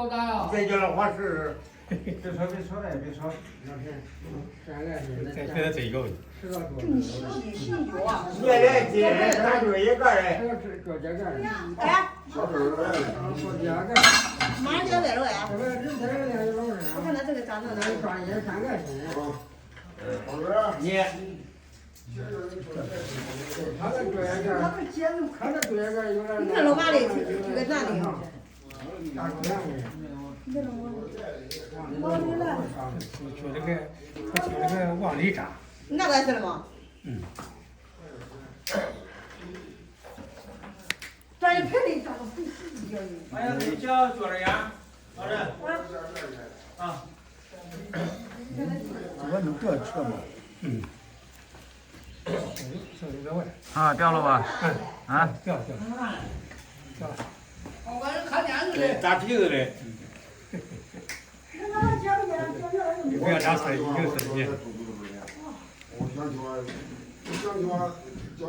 多大呀？再叫了话是，别说了，别说。那天3个人，现在这一个，吃了多你洗酒啊？现在几人咱就一个人，搁这个，哎，小手儿来，搁这个，马上就来了呀！这个人才2个老人，我看他这个长得咱专业3个人。好了，你。他的桌沿杆，他的桌沿杆有点。你看老马的这个男的哈，大姑娘的。就这个，他就这个往里扎。那个是了吗？嗯。专业排的长得不是一样的。哎呀，你叫脚着呀？好的。啊。我能这车吗？嗯。啊，掉了吧？啊，掉。我晚上看电视对，的。打鼻子的。你不要拿手机，用手机。我想叫